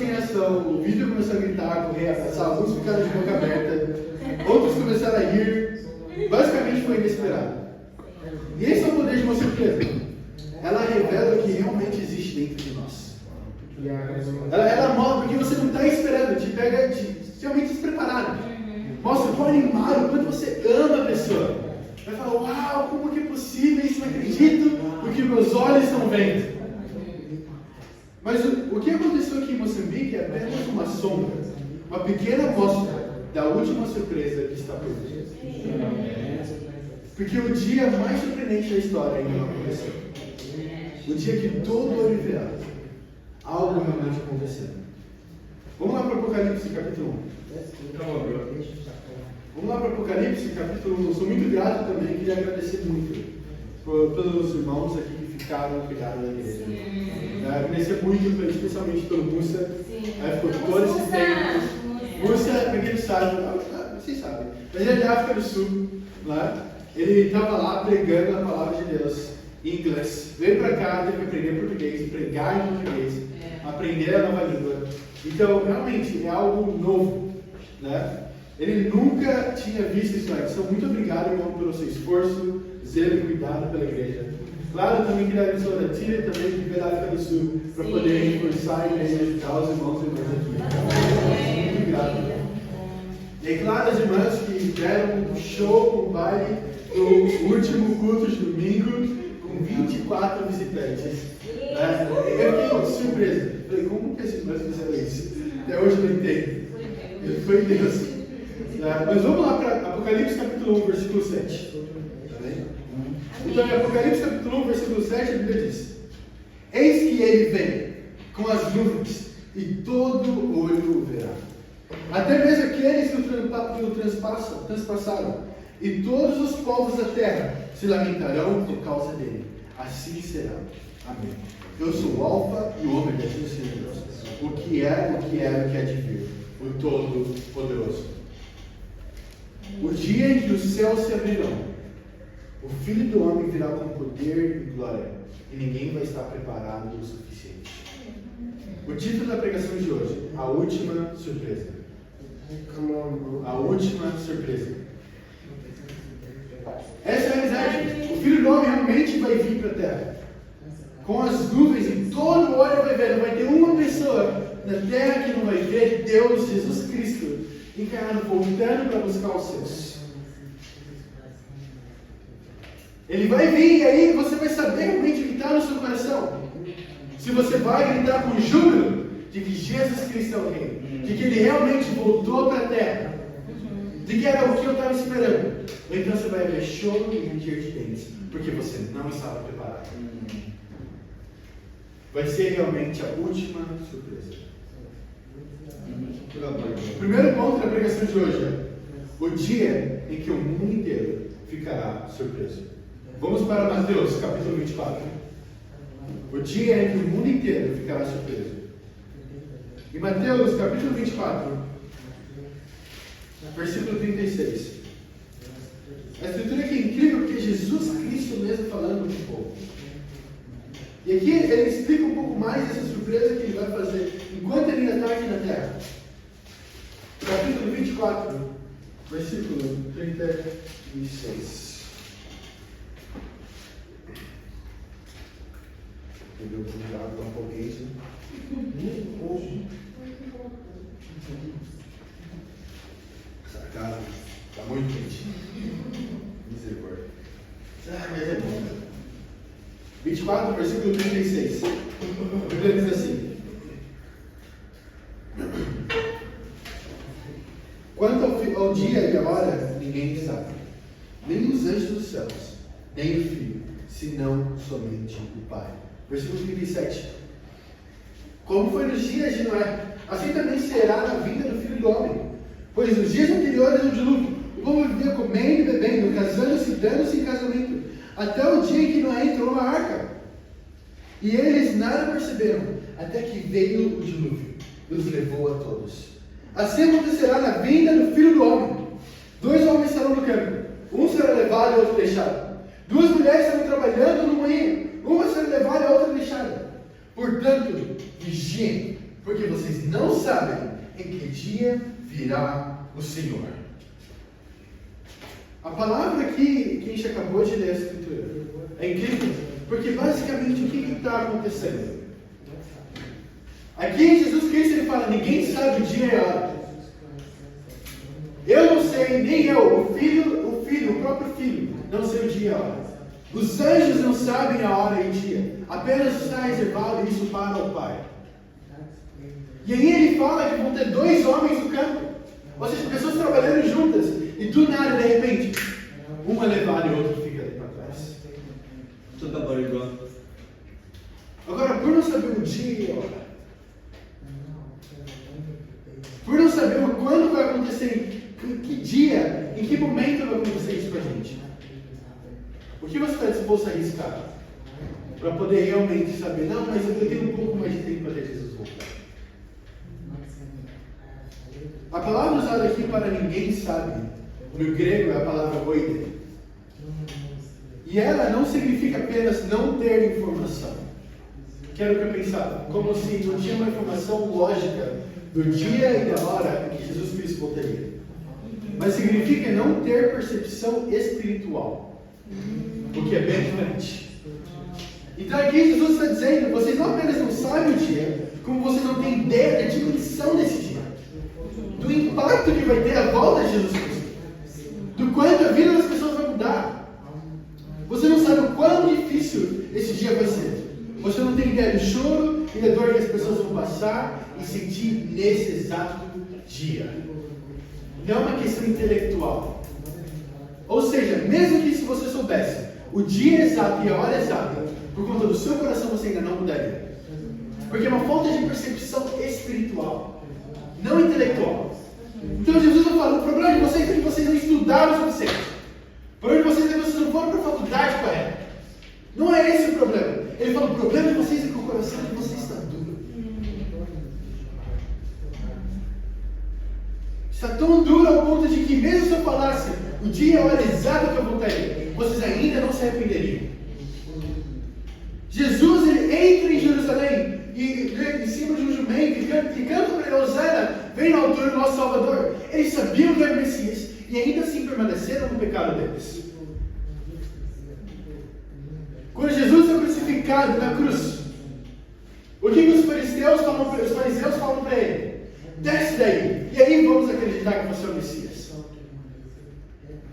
sem reação, o vídeo começou a gritar, correr, abraçar, alguns ficaram de boca aberta, outros começaram a rir. Basicamente foi inesperado. E esse é o poder de uma surpresa. Ela revela o que realmente existe dentro de nós. Ela mostra porque você não está esperando, te pega realmente despreparado. Mostra quão animado, o quanto você ama a pessoa. Vai falar, uau, como que é possível isso? Não acredito no que meus olhos estão vendo. Mas o que aconteceu aqui em Moçambique é apenas uma sombra, uma pequena amostra da última surpresa que está por vir. Porque o dia mais surpreendente da história ainda não aconteceu. O dia que todo olho verá algo realmente acontecendo. Vamos lá para o Apocalipse capítulo 1. Vamos lá para o Apocalipse capítulo 1. Sou muito grato também, queria agradecer muito pelos irmãos aqui que ficaram cuidado da igreja. Agradecer muito, especialmente pelo Musa. Ficou todo esse tempo. Musa, para quem não sabe, vocês sabem, mas ele é da África do Sul. Né? Ele estava lá pregando a palavra de Deus em inglês. Veio para cá, teve que aprender português, pregar em português, aprender a nova língua. Então, realmente, é algo novo. Né? Ele nunca tinha visto isso antes. Então, muito obrigado, irmão, pelo seu esforço, zelo e cuidado pela igreja. Claro, também queria agradecer a Tia também, que veio da África do Sul, para poder reforçar e ajudar os irmãos e irmãs aqui. Muito grato. E é claro, as irmãs que deram um show, um baile, no último culto de domingo, com 24 visitantes. Eu fiquei surpreso. Falei, como que esses irmãos fizeram isso? Até hoje eu não entendo. Foi Deus. Mas vamos lá para Apocalipse capítulo 1, versículo 7. Então, em Apocalipse capítulo 1, versículo 7, a Bíblia diz: Eis que ele vem com as nuvens, e todo olho o verá. Até mesmo aqueles que o transpassaram, e todos os povos da terra se lamentarão por causa dele. Assim será. Amém. Eu sou o Alfa e o Ômega, diz o Senhor Deus. O que é, o que é, o que é de vir. O Todo-Poderoso. O dia em que os céus se abrirão, o Filho do Homem virá com poder e glória, e ninguém vai estar preparado o suficiente. O título da pregação de hoje: A Última Surpresa. A última surpresa. Essa é a realidade. O Filho do Homem realmente vai vir para a terra, com as nuvens, e todo olho vai ver. Não vai ter uma pessoa na terra que não vai ver Deus, Jesus Cristo, encarnado, voltando para buscar os seus. Ele vai vir, e aí você vai saber realmente o que está no seu coração. Se você vai gritar com júbilo de que Jesus Cristo é o Rei, de que Ele realmente voltou para a terra, de que era o que eu estava esperando. Então você vai ver choro e ranger de dentes, porque você não estava preparado. Vai ser realmente a última surpresa. O primeiro ponto da pregação de hoje é o dia em que o mundo inteiro ficará surpreso. Vamos para Mateus, capítulo 24. O dia em que o mundo inteiro ficará surpreso. Em Mateus, capítulo 24, versículo 36. A escritura aqui é incrível porque Jesus Cristo mesmo falando com o povo. E aqui ele explica um pouco mais essa surpresa que ele vai fazer enquanto ele ainda está aqui na terra. Capítulo 24, versículo 36. Entendeu? Vou um pouquinho. Essa casa está muito quente. Misericórdia. Mas é bom. 24, versículo 36. A Bíblia diz assim: Quanto ao dia e a hora, ninguém sabe, nem os anjos dos céus, nem o Filho, senão somente o Pai. Versículo 37. Como foi nos dias de Noé, assim também será na vinda do Filho do Homem. Pois nos dias anteriores ao dilúvio, o povo vivia comendo e bebendo, casando-se e dando-se em casamento, até o dia em que Noé entrou na arca. E eles nada perceberam, até que veio o dilúvio e os levou a todos. Assim acontecerá na vinda do Filho do Homem. 2 homens estarão no campo, um será levado e outro deixado. 2 mulheres estarão trabalhando no moinho, uma será levada e a outra deixada. Portanto, vigiem, porque vocês não sabem em que dia virá o Senhor. A palavra aqui que a gente acabou de ler a Escritura é incrível, porque basicamente o que está acontecendo? Aqui em Jesus Cristo ele fala, ninguém sabe o dia e a hora. Eu não sei, nem eu, o próprio Filho, não sei o dia e a hora. Os anjos não sabem a hora e o dia, apenas está reservado isso para o Pai. E aí ele fala que vão ter 2 homens no campo, ou seja, pessoas trabalhando juntas, e do nada, de repente, uma é levada e o outro fica ali para trás. Tudo bom igual. Agora, por não saber o dia e a hora, por não saber quando vai acontecer, em que dia, em que momento vai acontecer isso com a gente, o que você está disposto a arriscar para poder realmente saber? Não, mas eu tenho um pouco mais de tempo até Jesus voltar. A palavra usada aqui para ninguém sabe, no grego é a palavra oide. E ela não significa apenas não ter informação. Que era o que eu pensava. Como se não tinha uma informação lógica do dia e da hora em que Jesus Cristo voltaria. Mas significa não ter percepção espiritual. O que é bem diferente. Então aqui Jesus está dizendo, vocês não apenas não sabem o dia, como vocês não têm ideia da dimensão desse dia. Do impacto que vai ter a volta de Jesus Cristo. Do quanto a vida das pessoas vai mudar. Você não sabe o quão difícil esse dia vai ser. Você não tem ideia do choro e da dor que as pessoas vão passar e sentir nesse exato dia. Não é uma questão intelectual. Ou seja, mesmo que se você soubesse o dia exato e a hora exata, por conta do seu coração você ainda não mudaria. Porque é uma falta de percepção espiritual, não intelectual. Então Jesus não fala, o problema de vocês é que vocês não estudaram o suficiente. O problema de vocês é que vocês não foram para a faculdade correta. Não é esse o problema. Ele fala, o problema de vocês é que o coração de vocês está duro. Está tão duro ao ponto de que mesmo se eu falasse o dia e a hora exata que eu voltaria, vocês ainda não se arrependeriam. Jesus, ele entra em Jerusalém e em cima de um jumento e canta para ele, Hosana, vem na altura do nosso Salvador. Eles sabiam que era o Messias e ainda assim permaneceram no pecado deles. Quando Jesus foi crucificado na cruz, o que os fariseus falam para ele? Desce daí, e aí vamos acreditar que você é o Messias.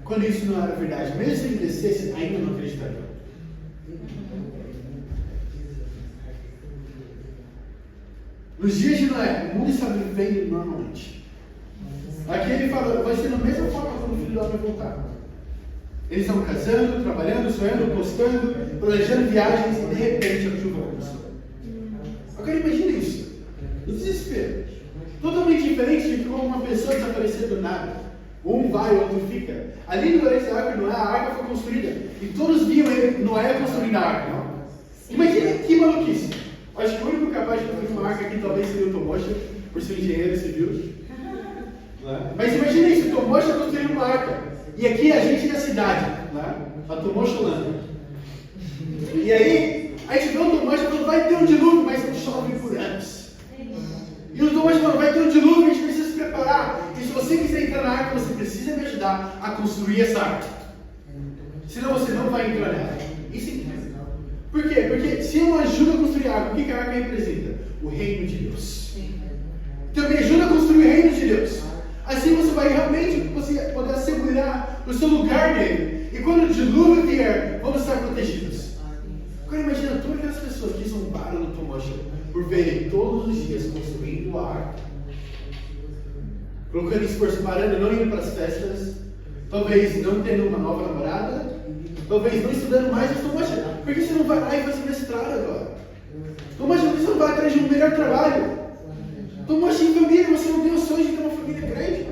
Quando isso não era verdade, mesmo se ele descesse, ainda não acreditariam. Nos dias de Noé, o mundo estava vivendo normalmente. Aqui ele fala, vai ser da mesma forma quando o Filho do Homem voltar. Eles estão casando, trabalhando, sonhando, postando, planejando viagens e de repente a chuva começou. Agora imagina isso. O desespero. Totalmente diferente de como uma pessoa desaparecer do nada. Um vai, o outro fica. Ali no Oriente da Arca, Noé, a arca foi construída. E todos viam Noé construindo a arca, não? Imagina que maluquice. Acho que o único capaz de construir uma arca aqui talvez seria o Tomocha, por ser engenheiro civil. Mas imagina isso, o Tomocha construindo uma arca. E aqui a gente da cidade, a Tomocha Holanda. E aí, a gente vê o Tomocha falando, vai ter um dilúvio, mas não chove por anos. E o Tomocha falando, vai ter um dilúvio, a gente precisa se preparar. E se você quiser entrar na arca, você precisa me ajudar a construir essa arca. Senão você não vai entrar nela. Isso é. Por quê? Porque se eu ajudo a construir a arca, o que a arca representa? O reino de Deus. Então me ajuda a construir o reino de Deus. Assim você vai realmente poder assegurar o seu lugar nele. E quando o dilúvio vier, vamos estar protegidos. Agora imagina todas aquelas pessoas que zombaram no Tomocha por verem todos os dias construindo a arca. Colocando esforço, parando, não indo para as festas. Talvez não tendo uma nova namorada. Talvez não estudando mais, mas Tomocha, por que você não vai lá e faz mestrado agora? Tomocha, por que você não vai atrás de um melhor trabalho? Tomocha, em família, você não tem o sonho de ter uma família grande.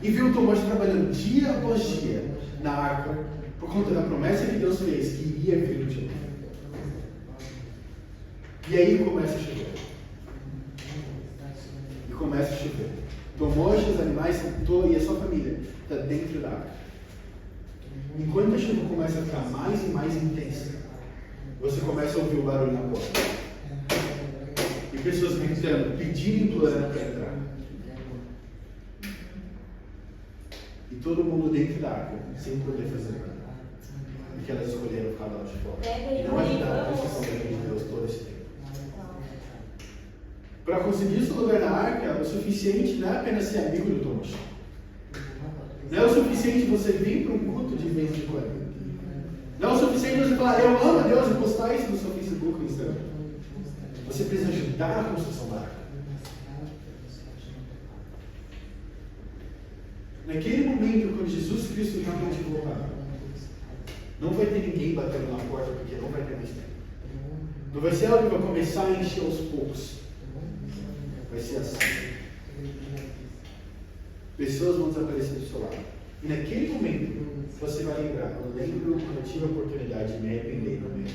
E viu o Tomocha trabalhando dia após dia na arca, por conta da promessa que Deus fez, que iria vir de novo. E aí começa a chover. E começa a chover. Tomocha, os animais e a sua família está dentro da arca. Enquanto a chuva começa a ficar mais e mais intensa, você começa a ouvir o barulho na porta. E E pessoas gritando, pedindo, implorando para entrar. E todo mundo dentro da arca, sem poder fazer nada. Porque elas escolheram ficar lá de fora. E não ajudaram a construção da igreja de Deus todo esse tempo. Para conseguir seu lugar na arca, o suficiente não é apenas ser amigo do Thomas. Não é o suficiente você vir para um culto de vez em quando. Não é o suficiente você falar, eu amo a Deus, e postar isso no seu Facebook, no Instagram. Você precisa ajudar a construção da arca. Naquele momento, quando Jesus Cristo realmente voltar, não vai ter ninguém batendo na porta, porque não vai ter mais tempo. Não vai ser algo que vai começar a encher aos poucos. Vai ser assim. Pessoas vão desaparecer do seu lado. E naquele momento, você vai lembrar, eu lembro quando eu tive a oportunidade de me arrepender no meio.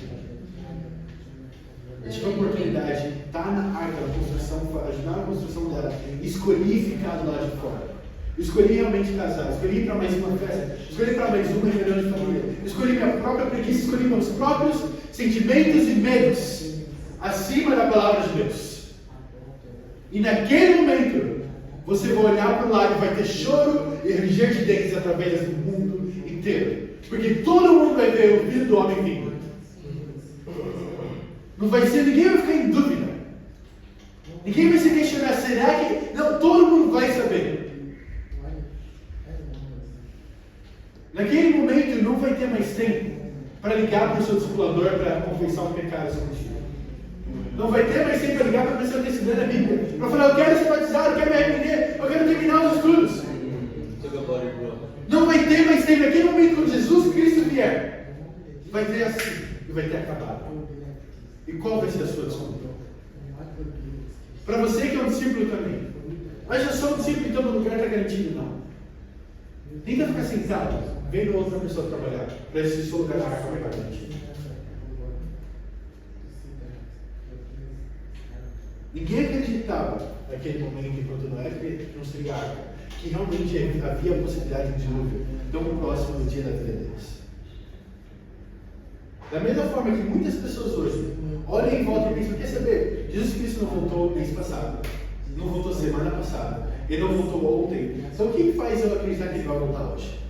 Eu tive a oportunidade de estar na arca da construção, ajudar na construção dela, escolhi ficar do lado de fora. Escolhi realmente casar, escolhi ir para mais uma festa, escolhi ir para mais uma reunião de família, escolhi minha própria preguiça, escolhi meus próprios sentimentos e medos acima da palavra de Deus. E naquele momento, você vai olhar para o lado e vai ter choro e ranger de dentes através do mundo inteiro. Porque todo mundo vai ver o Filho do Homem vindo. Não vai ser, ninguém vai ficar em dúvida. Ninguém vai se questionar, será que... Não, todo mundo vai saber. Naquele momento não vai ter mais tempo para ligar para o seu discipulador para confessar um pecado contigo. Não vai ter mais tempo para ligar para a pessoa que está estudando a Bíblia. Para falar, eu quero ser batizado, eu quero me arrepender, eu quero terminar os estudos. Não vai ter mais tempo. Naquele momento, quando Jesus Cristo vier, vai ter assim e vai ter acabado. E qual vai ser a sua desculpa? Para você que é um discípulo também. Mas eu sou um discípulo e todo lugar está garantido, não. Tenta ficar sentado, vendo outra pessoa trabalhar, para esse seu lugar na arca vai estar garantido. Ninguém acreditava naquele momento, enquanto Noé construía a arca, que realmente havia a possibilidade de um dilúvio tão próximo do dia da vida deles. Da mesma forma que muitas pessoas hoje olham em volta e pensam, quer saber, Jesus Cristo não voltou mês passado, não voltou semana passada, ele não voltou ontem, então o que faz eu acreditar que ele vai voltar hoje?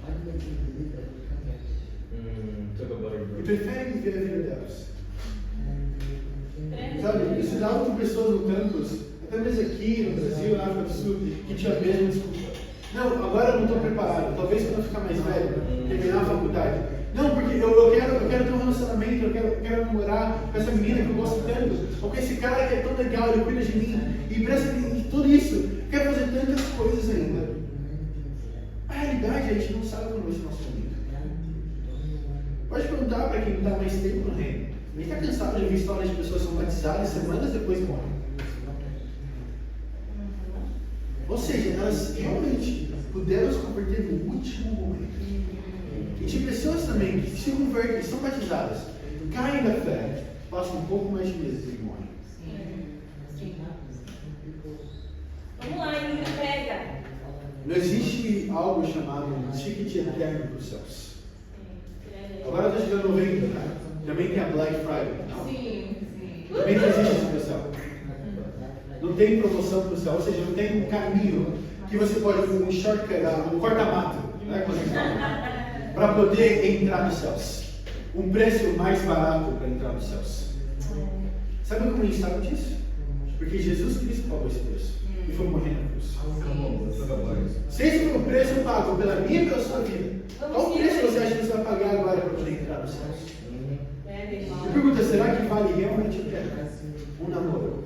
E preferem viver a vida delas. Sabe, eu estudava com pessoas no campus, até mesmo aqui no Brasil, na África do Sul, que tinha a mesma desculpa. Não, agora eu não estou preparado, talvez quando eu ficar mais velho, terminar a faculdade. Não, porque eu quero ter um relacionamento, eu quero namorar com essa menina que eu gosto tanto, ou com esse cara que é tão legal, ele cuida de mim, e presta de tudo isso, eu quero fazer tantas coisas ainda. A realidade, a gente não sabe como vai ser o nosso momento. Pode perguntar para quem está mais tempo no reino. A gente está cansado de ver histórias de pessoas que são batizadas e semanas depois morrem. Ou seja, elas realmente puderam se converter no último momento. E tinha pessoas também que se convertem, que são batizadas, caem da fé, passam um pouco mais de meses e morrem. Vamos lá, Ingrid, pega. Não existe algo chamado um ticket eterno para os céus. Agora está chegando novembro, né? Também tem a Black Friday. Não? Sim. Também não existe isso para o céu. Não tem promoção para o céu, ou seja, não tem um caminho que você pode, um shortcut, um corta-mato, né? Para poder entrar nos céus. Um preço mais barato para entrar nos céus. Sabe como a gente sabe disso? Porque Jesus Cristo pagou esse preço. E foi morrer na cruz. Se esse foi o preço pago pela minha e pela sua vida, qual preço você acha que você vai pagar agora para poder entrar nos céus? Eu pergunto, será que vale realmente a pena um namoro?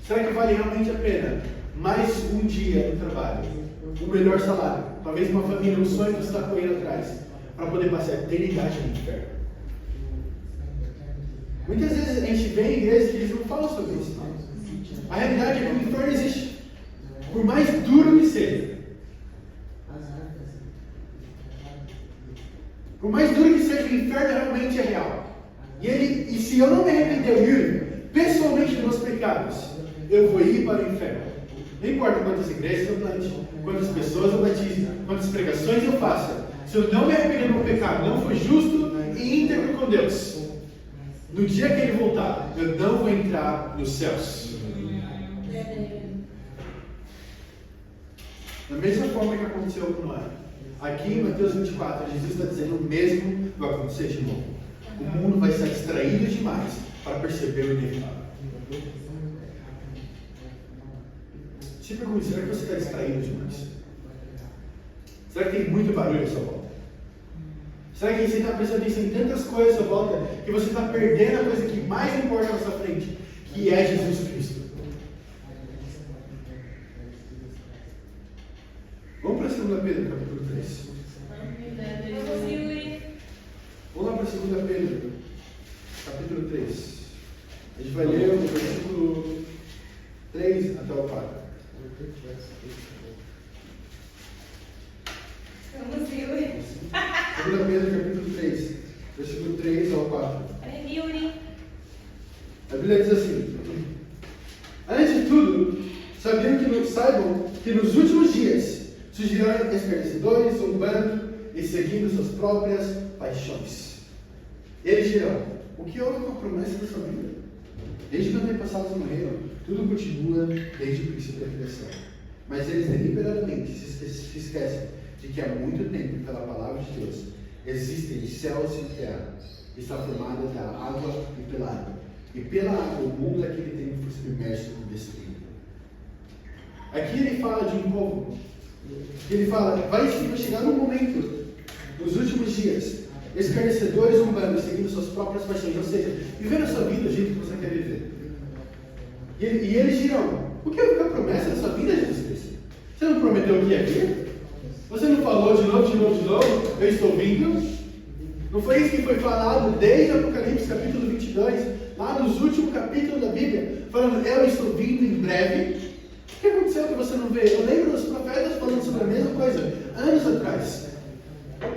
Será que vale realmente a pena mais um dia no trabalho? Um melhor salário? Talvez uma família, um sonho que você está correndo atrás, para poder passar a eternidade no inferno? Muitas vezes a gente vê em igrejas que eles não falam sobre isso. Não. A realidade é que o inferno existe. Por mais duro que seja. Por mais duro que seja, o inferno realmente é real. E se eu não me arrepender, Yuri, pessoalmente dos meus pecados, eu vou ir para o inferno. Não importa quantas igrejas eu plante, quantas pessoas eu batize, quantas pregações eu faça. Se eu não me arrepender do meu pecado, não for justo e íntegro com Deus, no dia que Ele voltar, eu não vou entrar nos céus. Da mesma forma que aconteceu com Noé. Aqui em Mateus 24, Jesus está dizendo o mesmo vai acontecer de novo. O mundo vai estar distraído demais para perceber o inevitável. Se pergunte, será que você está distraído demais? Será que tem muito barulho à sua volta? Será que você está prestando atenção em tantas coisas à sua volta que você está perdendo a coisa que mais importa na sua frente, que é Jesus Cristo? Vamos para 2 Pedro, capítulo 3. Vamos lá para 2 Pedro, capítulo 3. A gente vai ler o versículo 3 até o 4. 2 Pedro, capítulo 3, versículo 3 ao 4. A Bíblia diz assim: antes de tudo, saibam que nos últimos dias surgirão escarnecedores, zombando e seguindo suas próprias paixões. Eles dirão: o que houve com a promessa da sua vida? Desde que os antepassados morreram, tudo continua desde o princípio da criação. Mas eles deliberadamente se esquecem de que há muito tempo, pela palavra de Deus, existem céus e terra, está formada da água e pela água. E pela água, o mundo daquele tempo foi submerso e destruído. Aqui ele fala de um povo. Ele fala, vai chegar um momento, nos últimos dias, escarnecedores zombando, seguindo suas próprias paixões, ou seja, vivendo a sua vida do jeito que você quer viver. E eles dirão: o que é a promessa da sua vida, Jesus Cristo? Você não prometeu que ia vir? Você não falou de novo, eu estou vindo? Não foi isso que foi falado desde Apocalipse capítulo 22, lá nos últimos capítulos da Bíblia, falando, eu estou vindo em breve. O que aconteceu que você não vê? Eu lembro dos profetas falando sobre a mesma coisa, anos atrás.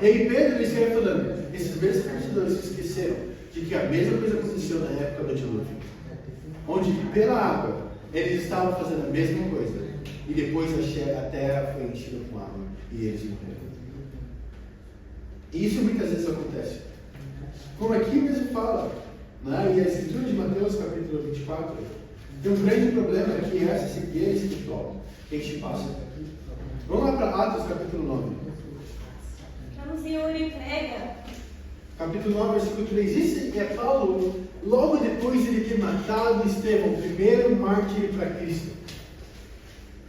E aí Pedro escreve falando, esses mesmos escarnecedores se esqueceram de que a mesma coisa aconteceu na época do dilúvio, onde pela água eles estavam fazendo a mesma coisa, e depois a terra foi enchida com água, e eles morreram. E isso muitas vezes acontece. Como aqui mesmo fala, né? E a escritura de Mateus capítulo 24, tem um grande problema que é essa cegueira espiritual que a gente passa. Vamos lá para Atos capítulo 9. Vamos, Senhor, e prega. Capítulo 9, versículo 3. Isso é Paulo, logo depois de ele ter matado Estevão, o primeiro mártir para Cristo.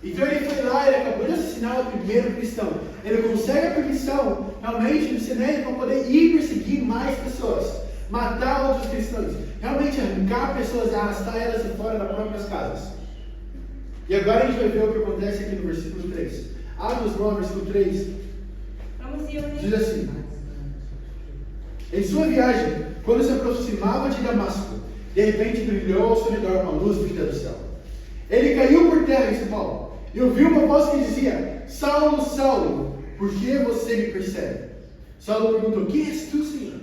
Então ele foi lá, ele acabou de assassinar o primeiro cristão. Ele consegue a permissão, realmente, do Sinédrio para poder ir perseguir mais pessoas, matar outros cristãos, realmente arrancar pessoas e arrastar elas de fora das próprias casas. E agora a gente vai ver o que acontece aqui no versículo 3. Atos 9, versículo 3. Diz assim: em sua viagem, quando se aproximava de Damasco, de repente brilhou ao seu redor uma luz vinda do céu. Ele caiu por terra, disse Paulo, e ouviu uma voz que dizia: Saulo, Saulo, por que você me persegue? Saulo perguntou: quem és tu, Senhor?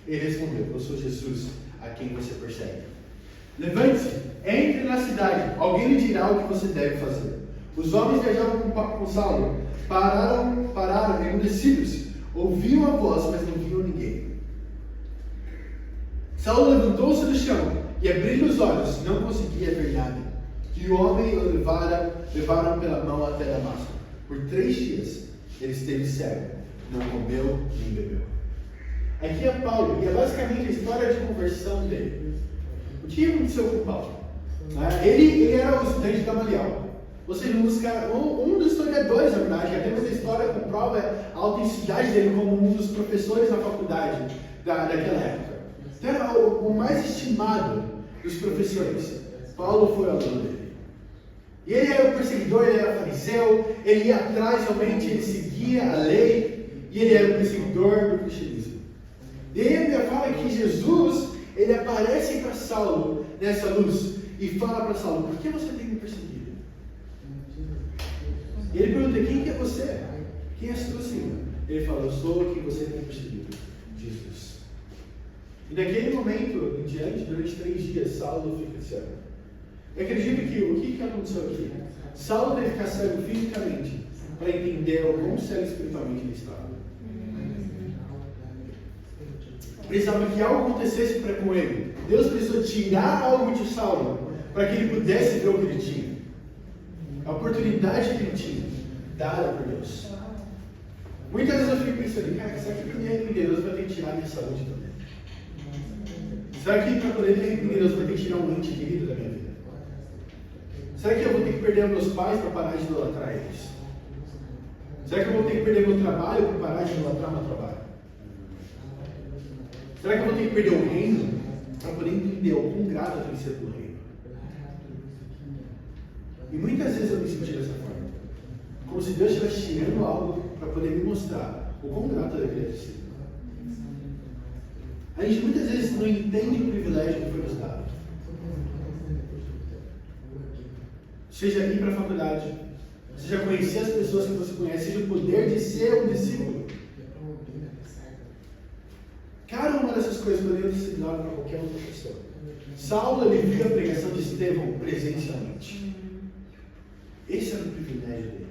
Ele respondeu: eu sou Jesus, a quem você persegue. Levante-se, entre na cidade, alguém lhe dirá o que você deve fazer. Os homens viajavam com Saulo, pararam emudecidos, ouviam a voz, mas não viam ninguém. Saulo levantou-se do chão e, abrindo os olhos, não conseguia ver nada. E o homem o levaram pela mão até Damasco. Por 3 dias ele esteve cego, não comeu nem bebeu. Aqui é Paulo, e é basicamente a história de conversão dele. O que aconteceu com Paulo? Ele era o estudante de Gamaliel. Ou seja, um dos historiadores, na verdade, até mesmo a história comprova a autenticidade dele como um dos professores na faculdade daquela época. Então era o mais estimado dos professores. Paulo foi aluno dele. E ele era o perseguidor, ele era fariseu, ele ia atrás realmente, ele seguia a lei, e ele era o perseguidor do cristianismo. E a Bíblia fala que Jesus, ele aparece para Saulo nessa luz, e fala para Saulo: por que você tem me perseguido? E ele pergunta: quem que é você? Quem és tu, Senhor? Ele fala: eu sou quem você tem perseguido, Jesus. E naquele momento em diante, durante 3 dias, Saulo fica cego. Eu acredito que o que aconteceu aqui? Saulo teve que ficar cego fisicamente para entender o quão cego espiritualmente ele estava. Precisava que algo acontecesse com ele. Deus precisou tirar algo de Saulo para que ele pudesse ver o que ele tinha. oportunidade que ele tinha, dada por Deus. Muitas vezes eu fico pensando, cara, será que para me arrepender Deus vai ter que tirar a minha saúde também? Será que para poder me arrepender Deus vai ter que tirar um ente querido da minha vida? Será que eu vou ter que perder meus pais para parar de idolatrar eles? Será que eu vou ter que perder meu trabalho para parar de idolatrar meu trabalho? Será que eu vou ter que perder o reino para poder entender o quão grato eu tenho que ser pelo reino? E muitas vezes eu me senti dessa forma. Como se Deus estivesse tirando algo para poder me mostrar o quão grato eu deveria ter sido. A gente muitas vezes não entende o privilégio que foi nos dado. Seja ir para a faculdade, seja conhecer as pessoas que você conhece, seja o poder de ser um discípulo. Cada uma dessas coisas poderia ter sido dada para qualquer outra pessoa. Saulo, ele viu a pregação de Estevão presencialmente. Esse era o privilégio dele.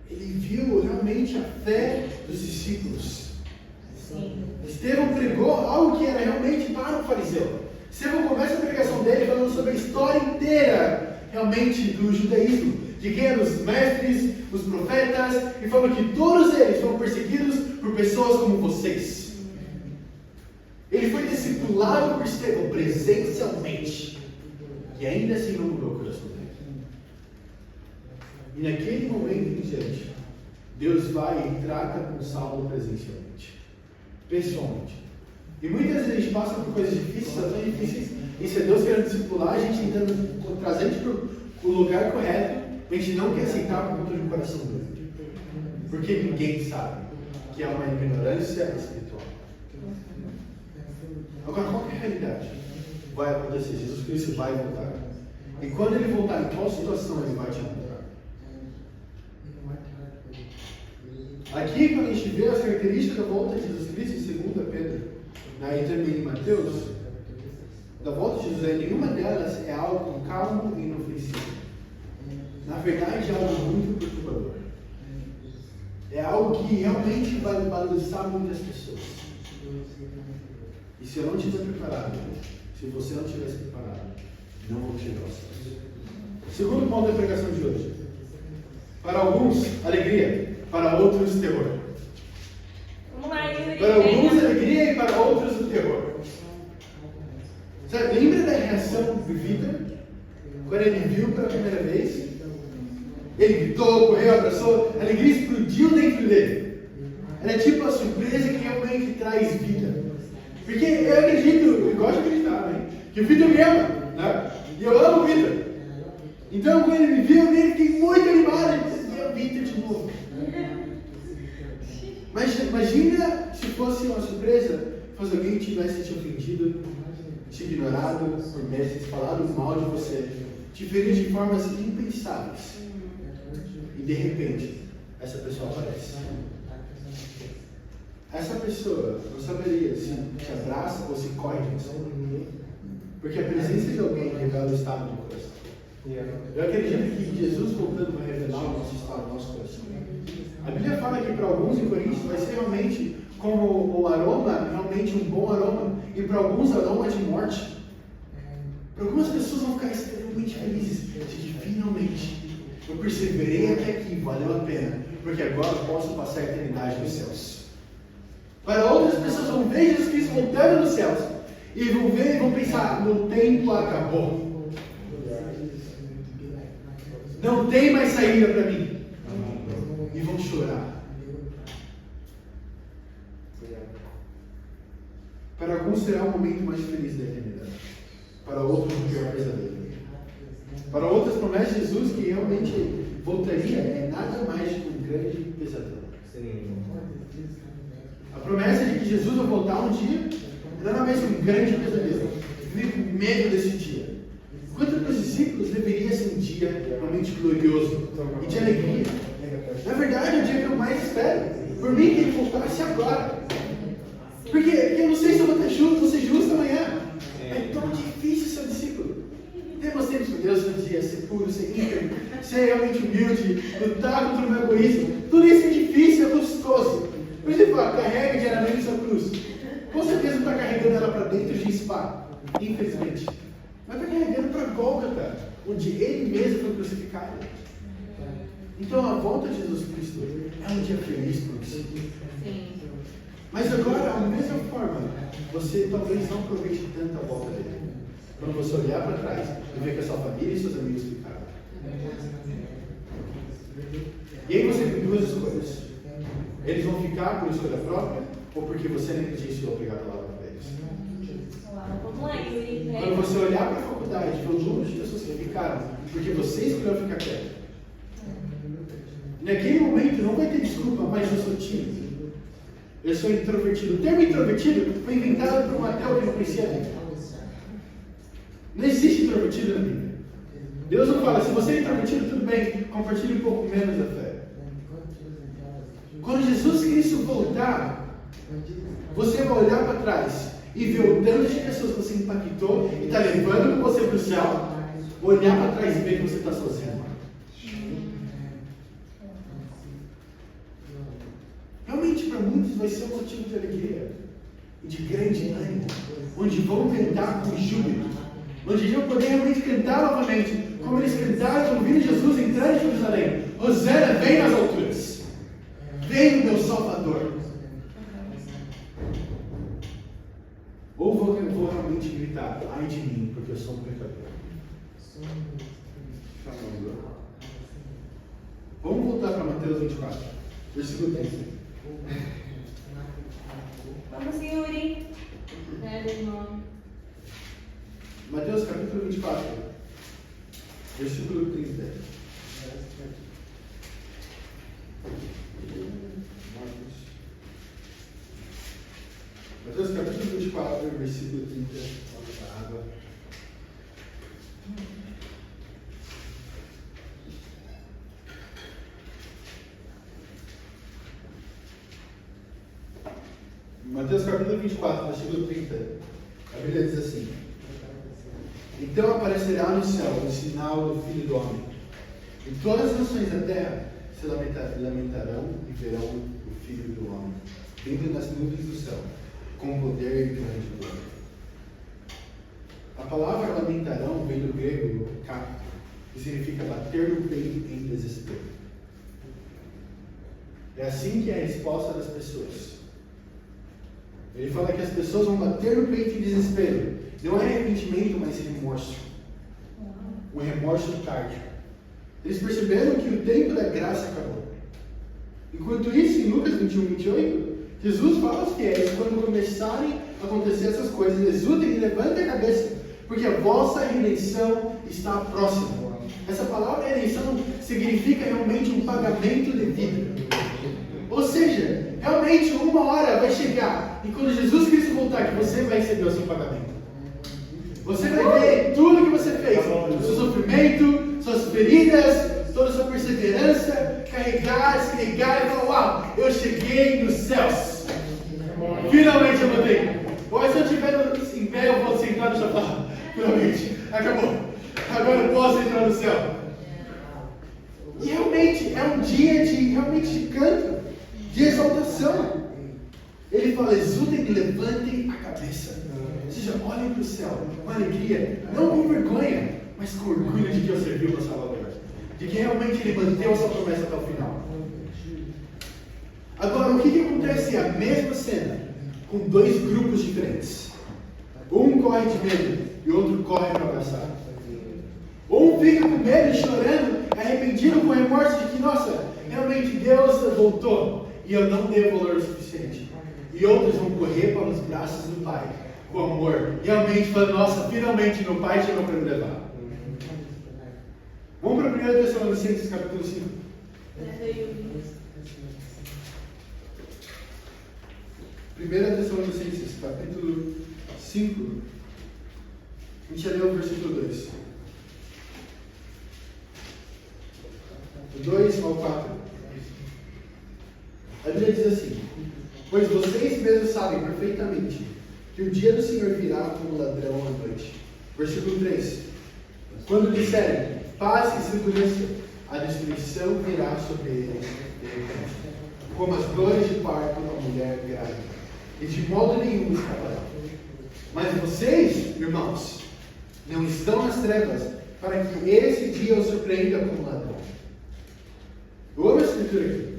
Ele viu realmente a fé dos discípulos. Sim. Estevão pregou algo que era realmente para o fariseu. Estevão começa a pregação dele falando sobre a história inteira, realmente, do judaísmo. De quem eram os mestres, os profetas, e falou que todos eles foram perseguidos por pessoas como vocês. Ele foi discipulado por Estevão presencialmente. E ainda assim não mudou o coração dele. E naquele momento em diante, Deus vai e trata com Saulo presencialmente. Pessoalmente. E muitas vezes a gente passa por coisas difíceis, tão difíceis, e se é Deus querendo discipular, a gente tentando trazer a gente para o lugar correto, a gente não quer aceitar por conta de um coração duro. Porque ninguém sabe que é uma ignorância espiritual. Agora, qual que é a realidade? Vai acontecer, Jesus Cristo vai voltar. E quando ele voltar, em qual situação ele vai te encontrar? Aqui, quando a gente vê as características da volta de Jesus Cristo, em 2 Pedro, e também em Mateus, da volta de Jesus, nenhuma delas é algo calmo e inofensivo. Na verdade, é algo muito perturbador. É algo que realmente vai balançar muitas pessoas. E se eu não estiver preparado, se você não estivesse preparado, não vou chegar aos céus. Segundo ponto da pregação de hoje. Para alguns, alegria. Para outros, terror. Vamos lá, para alguns, alegria, e para outros, o terror. Sabe, lembra da reação do Vitor? Quando ele viu pela primeira vez? Ele gritou, correu, abraçou, a alegria explodiu dentro dele. Era tipo a surpresa que realmente traz vida. Porque eu acredito, eu gosto de acreditar, né? Que o Vitor me ama, né? E eu amo o Vitor. Então, quando ele me viu, eu fiquei muito animado. E disse, é o Vitor de novo. Mas imagina se fosse uma surpresa, se alguém tivesse te ofendido, te ignorado por meses, falado mal de você, te ferido de formas impensáveis. E de repente, essa pessoa aparece. Essa pessoa não saberia se te abraça ou se corre de você. Porque a presença de alguém revela o estado do coração. Eu acredito que Jesus voltando vai revelar o nosso estado, o nosso coração. A Bíblia fala que para alguns em Coríntios vai ser realmente como o aroma, realmente um bom aroma, e para alguns aroma de morte. Para algumas pessoas vão ficar extremamente felizes de que finalmente eu perseverei até aqui, valeu a pena, porque agora eu posso passar a eternidade nos céus. Para outras pessoas vão ver Jesus Cristo voltando nos céus e vão ver e vão pensar, meu tempo acabou. Não tem mais saída para mim. E vão chorar. Para alguns será o momento mais feliz da eternidade. Para outros, o pior pesadelo. Para outras, promessas de Jesus que realmente voltaria é nada mais que um grande pesadelo. A promessa de que Jesus vai voltar um dia é nada mais que um grande pesadelo. Vive com medo desse dia. Quanto para os discípulos deveria ser um dia realmente glorioso e de alegria. Na verdade, é o dia que eu mais espero. Por mim, que ele voltasse agora. Porque eu não sei se eu vou ser justo amanhã. É tão difícil ser um discípulo. Temos tempos com Deus todo dia, ser puro, ser íntegro, ser realmente humilde, lutar contra o meu egoísmo. Tudo isso é difícil, é gostoso. Por exemplo, carrega diariamente sua cruz. Com certeza não está carregando ela para dentro de spa, infelizmente. Mas está carregando para Gólgota, onde ele mesmo foi crucificado. Então a volta de Jesus Cristo é um dia feliz para você. Sim. Mas agora, da mesma forma, você talvez não aproveite tanto a volta dele. Quando você olhar para trás e ver que a sua família e seus amigos ficaram. E aí você tem duas escolhas. Eles vão ficar por escolha própria ou porque você negligenciou a pregar a palavra para eles? Vamos lá, Yuri. Quando você olhar para a faculdade, ver o número de pessoas que ficaram porque você escolheu ficar quieto. Naquele momento não vai ter desculpa, mas eu sou tímido. Eu sou introvertido. O termo introvertido foi inventado por um ateu que não conhecia a Bíblia. Não existe introvertido na Bíblia. Deus não fala, se você é introvertido, tudo bem, compartilhe um pouco menos da fé. Quando Jesus Cristo voltar, você vai olhar para trás e ver o tanto de pessoas que você impactou e está levando você para o céu. Olhar para trás e ver que você está sozinho. Realmente, para muitos, vai ser um motivo de alegria e de grande ânimo, onde vão cantar com júbilo, onde vão poder realmente cantar novamente, como eles cantaram ouvindo Jesus entrar em Jerusalém. Hosana, vem nas alturas, vem o meu Salvador. Ou vou realmente gritar, ai de mim, porque eu sou um pecador. Vamos voltar para Mateus 24, versículo 13. Vamos, Yuri. Irmão. Mateus capítulo 24, versículo 30. Mateus capítulo 24, versículo 30. Vamos para a água. Mateus capítulo 24, versículo 30. A Bíblia diz assim: então aparecerá no céu o sinal do Filho do Homem, e todas as nações da terra se lamentarão e verão o Filho do Homem, vindo nas nuvens do céu, com poder e grande glória. A palavra lamentarão vem do grego kapto, que significa bater no peito em desespero. É assim que é a resposta das pessoas. Ele fala que as pessoas vão bater no peito em desespero. Não é arrependimento, mas remorso. Um remorso tardio. Eles perceberam que o tempo da graça acabou. Enquanto isso, em Lucas 21, 28, Jesus fala aos fiéis, quando começarem a acontecer essas coisas, exultem e levantem a cabeça, porque a vossa redenção está próxima. Essa palavra redenção significa realmente um pagamento devido. Ou seja, realmente uma hora vai chegar, e quando Jesus Cristo voltar, que você vai receber o seu pagamento. Você vai ver tudo que você fez, o seu sofrimento, suas feridas, toda a sua perseverança, carregar, se negar e falar, uau, eu cheguei nos céus. Finalmente eu voltei. Ou se eu estiver em pé, eu vou sentar no sofá. Finalmente, acabou. Agora eu posso entrar no céu. E realmente, é um dia de canto, de exaltação. Ele fala, exultem e levantem a cabeça. Ou seja, olhem para o céu com alegria, não com vergonha, mas com orgulho de que eu servi o meu Salvador. De que realmente ele manteve a sua promessa até o final. Agora, o que acontece é a mesma cena, com dois grupos diferentes. Um corre de medo e o outro corre para abraçar. Um fica com medo e chorando, arrependido com remorso de que, nossa, realmente Deus voltou e eu não dei valor o suficiente. E outros vão correr para os braços do Pai, com amor, realmente falando, nossa, finalmente meu Pai chegou para me levar. Vamos para 1 Tessalonicenses capítulo 5. 1 Tessalonicenses capítulo 5. A gente já leu o versículo 2. Do 2 ao 4. A Bíblia diz assim: pois vocês mesmos sabem perfeitamente que o dia do Senhor virá como ladrão à noite. Versículo 3. Quando disserem paz e segurança, a destruição virá sobre eles de repente, como as dores de parto da mulher grávida, e de modo nenhum escaparão. Mas vocês, irmãos, não estão nas trevas, para que esse dia os surpreenda como ladrão. escritura aqui.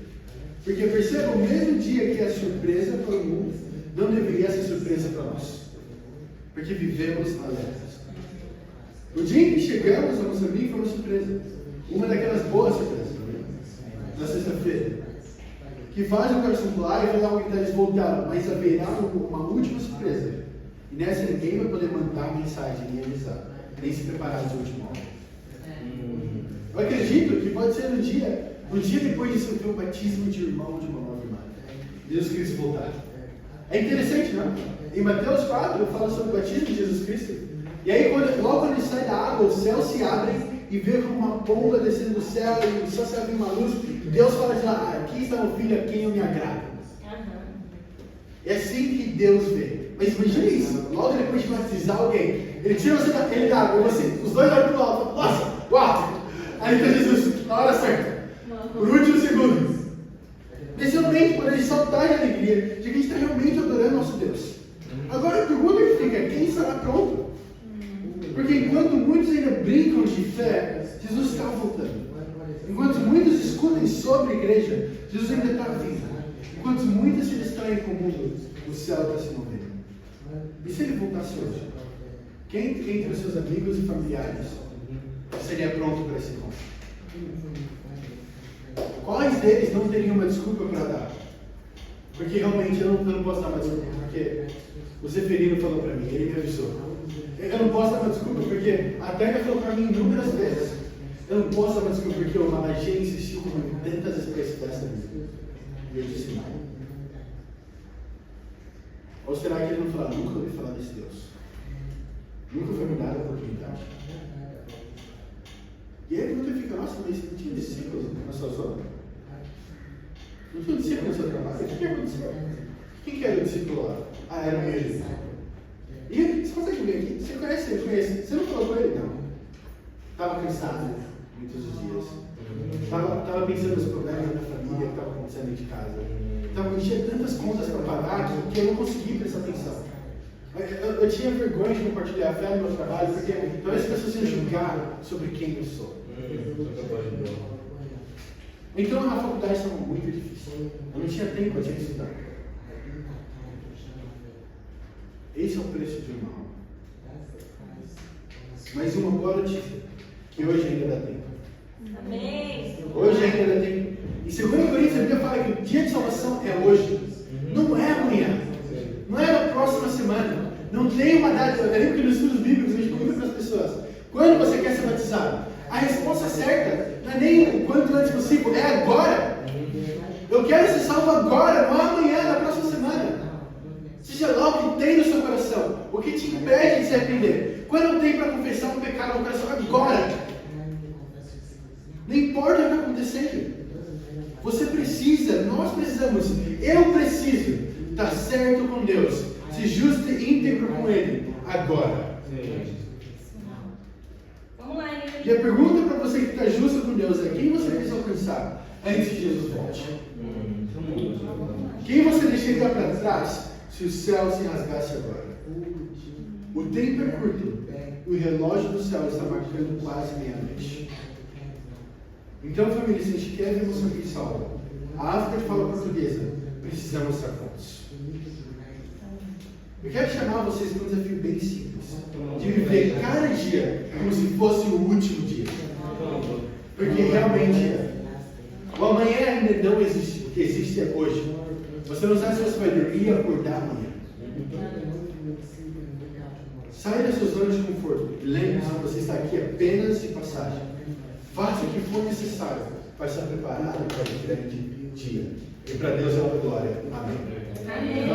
Porque perceba, o mesmo dia que é surpresa para o mundo, não deveria ser surpresa para nós. Porque vivemos alertas. O dia em que chegamos a Moçambique foi uma surpresa. Uma daquelas boas surpresas. Na sexta-feira. Que faz o coração pular e vai dar uma eles voltaram. Mas haverá uma última surpresa. E nessa ninguém vai poder mandar mensagem e avisar. Nem se preparar de última hora. Eu acredito que pode ser no dia depois disso ver o batismo de irmão de uma nova irmã. Jesus Cristo voltar. É interessante, não? Em Mateus 4 fala sobre o batismo de Jesus Cristo. E aí, logo quando ele sai da água, os céus se abrem e vê como uma pomba descendo do céu e só se abre uma luz. E Deus fala de lá, aqui está o filho a quem eu me agrado. É assim que Deus vê. Mas imagina isso, logo depois de batizar alguém, ele tira você da água, os dois olham para o alto, nossa, uau! Aí está Jesus, na hora certa, por último segundo. Especialmente quando ele saltar de alegria, de que a gente está realmente adorando nosso Deus. Agora a pergunta que fica, quem estará pronto? Porque enquanto muitos ainda brincam de fé, Jesus está voltando. Enquanto muitos discutem sobre a igreja, Jesus ainda está vindo. Enquanto muitos se distraem com o mundo, o céu está se movendo. E se ele voltasse hoje? Quem entre os seus amigos e familiares seria pronto para esse encontro? Quais deles não teriam uma desculpa para dar? Porque realmente eu não posso dar uma desculpa, porque o Zeferino falou para mim, ele me avisou. Eu não posso dar uma desculpa porque a Terra falou para mim inúmeras vezes. Eu não posso dar uma desculpa porque o Malagê insistiu comigo tantas vezes dessa vez. E eu disse não. Ou será que ele não fala, nunca ouvi falar desse Deus? Nunca foi me dada a oportunidade. E aí a pergunta fica, nossa, mas não tinha discípulos na sua zona? Não tinha discípulos no seu trabalho? O que aconteceu? Quem que era o discípulo lá? Ah, era o meu Jesus. E você consegue ver aqui? Você conhece ele? Conhece? Você não falou com ele? Não. Estava cansado muitos dos dias. Estava pensando nos problemas da família que estavam acontecendo dentro de casa. Então, tinha tantas contas para pagar que eu não consegui prestar atenção. Eu tinha vergonha de compartilhar a fé no meu trabalho, porque talvez as pessoas iam julgar sobre quem eu sou. Então, na faculdade estava muito difícil. Eu não tinha tempo de estudar. Esse é o preço de uma alma. Mas uma boa notícia, que hoje ainda dá tempo. Amém. Hoje ainda dá tempo. E 2 Coríntios, a Bíblia fala que o dia de salvação é hoje. Não é amanhã. Não é na próxima semana. Não tem uma data. Eu lembro que nos estudos bíblicos a gente pergunta para as pessoas: quando você quer ser batizado? A resposta certa não é nem o quanto antes possível, é agora. Eu quero ser salvo agora, não é amanhã, na próxima semana. Seja lá o que tem no seu coração, o que te impede de se arrepender. Quando tem para confessar um pecado no coração, agora. Não importa o que está acontecendo. Você precisa, nós precisamos, eu preciso estar certo com Deus, ser justo e íntegro com Ele, agora. Vamos lá, Yuri. E a pergunta para você que está justo com Deus é: quem você precisa alcançar antes que Jesus volte? Quem você deixaria para trás se o céu se rasgasse agora? O tempo é curto, o relógio do céu está marcando quase meia-noite. Então, família, se a gente quer ver Moçambique salva, a África que fala portuguesa, precisamos estar prontos. Eu quero chamar vocês para um desafio bem simples, de viver cada dia como se fosse o último dia. Porque realmente é. O amanhã ainda não existe, o que existe é hoje. Você não sabe se você vai dormir e acordar amanhã. Saia da sua zona de conforto. Lembre-se que você está aqui apenas de passagem. Faça o que for necessário para estar preparado para o grande dia. E para Deus é uma glória. Amém. Amém.